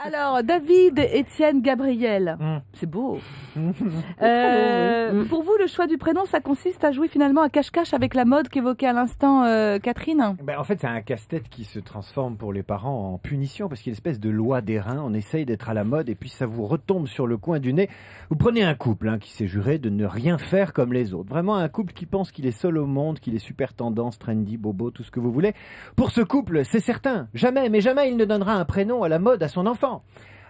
Alors, David, Étienne, Gabriel. C'est beau. Pour vous, le choix du prénom, ça consiste à jouer finalement à cache-cache avec la mode qu'évoquait à l'instant Catherine? En fait, c'est un casse-tête qui se transforme pour les parents en punition parce qu'il y a une espèce de loi d'airain. On essaye d'être à la mode et puis ça vous retombe sur le coin du nez. Vous prenez un couple qui s'est juré de ne rien faire comme les autres. Vraiment un couple qui pense qu'il est seul au monde, qu'il est super tendance, trendy, bobo, tout ce que vous voulez. Pour ce couple, c'est certain, jamais, mais jamais il ne donnera un prénom à la mode à son enfant.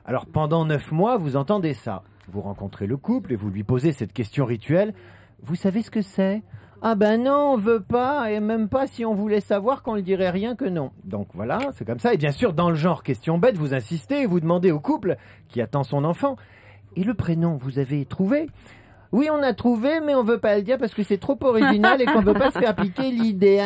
Alors pendant 9 mois, vous entendez ça. Vous rencontrez le couple et vous lui posez cette question rituelle. Vous savez ce que c'est? Ah ben non, on veut pas, et même pas si on voulait savoir qu'on ne dirait rien que non. Donc voilà, c'est comme ça. Et bien sûr, dans le genre question bête, vous insistez et vous demandez au couple qui attend son enfant. Et le prénom, vous avez trouvé? Oui, on a trouvé, mais on veut pas le dire parce que c'est trop original et qu'on veut pas se faire piquer l'idée.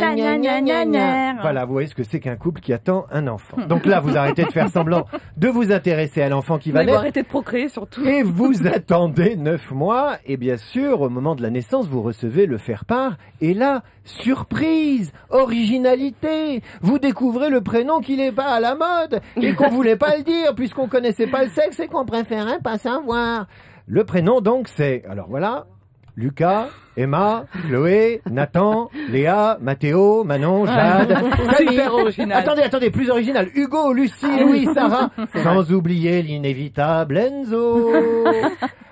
Voilà, vous voyez ce que c'est qu'un couple qui attend un enfant. Donc là, vous arrêtez de faire semblant de vous intéresser à l'enfant qui va naître. Vous arrêtez de procréer surtout. Et vous attendez 9 mois. Et bien sûr, au moment de la naissance, vous recevez le faire-part. Et là, surprise, originalité. Vous découvrez le prénom qui n'est pas à la mode et qu'on voulait pas le dire puisqu'on connaissait pas le sexe et qu'on préférait pas savoir. Le prénom, donc, c'est, alors voilà, Lucas, Emma, Chloé, Nathan, Léa, Mathéo, Manon, Jade. Super original. Attendez, plus original. Hugo, Lucie, Louis, Sarah. Sans oublier l'inévitable Enzo.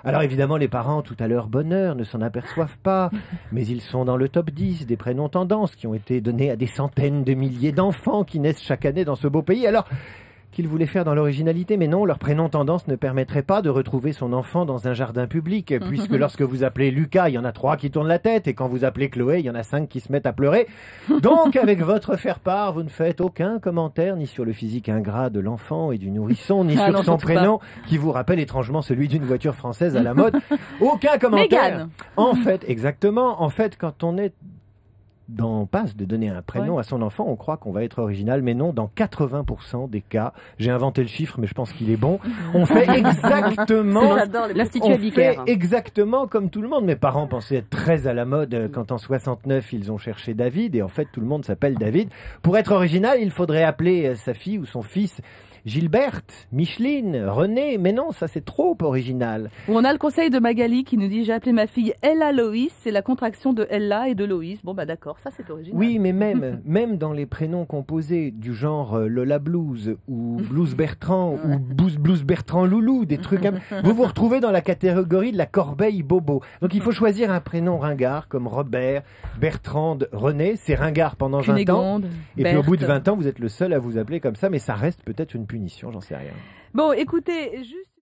Alors évidemment, les parents, tout à leur bonheur, ne s'en aperçoivent pas. Mais ils sont dans le top 10 des prénoms tendances qui ont été donnés à des centaines de milliers d'enfants qui naissent chaque année dans ce beau pays. Alors, qu'ils voulaient faire dans l'originalité, mais non, leur prénom tendance ne permettrait pas de retrouver son enfant dans un jardin public, puisque lorsque vous appelez Lucas, il y en a 3 qui tournent la tête, et quand vous appelez Chloé, il y en a 5 qui se mettent à pleurer. Donc, avec votre faire-part, vous ne faites aucun commentaire, ni sur le physique ingrat de l'enfant et du nourrisson, ni sur son prénom, qui vous rappelle étrangement celui d'une voiture française à la mode. Aucun commentaire. Mégane. En fait, exactement, quand on est passe de donner un prénom à son enfant, on croit qu'on va être original, mais non, dans 80% des cas, j'ai inventé le chiffre, mais je pense qu'il est bon, on fait exactement comme tout le monde. Mes parents pensaient être très à la mode quand en 69, ils ont cherché David, et en fait, tout le monde s'appelle David. Pour être original, il faudrait appeler sa fille ou son fils Gilberte, Micheline, René, mais non, ça c'est trop original. On a le conseil de Magali qui nous dit: j'ai appelé ma fille Ella Loïs, c'est la contraction de Ella et de Loïs. Bon bah d'accord, ça c'est original. Oui, mais même dans les prénoms composés du genre Lola Blues ou Blues Bertrand ou Blues Bertrand Loulou, des trucs, vous vous retrouvez dans la catégorie de la corbeille bobo. Donc il faut choisir un prénom ringard comme Robert, Bertrande, René, c'est ringard pendant 20 ans. Et puis au bout de 20 ans, vous êtes le seul à vous appeler comme ça, mais ça reste peut-être une punition, j'en sais rien. Bon, écoutez, juste...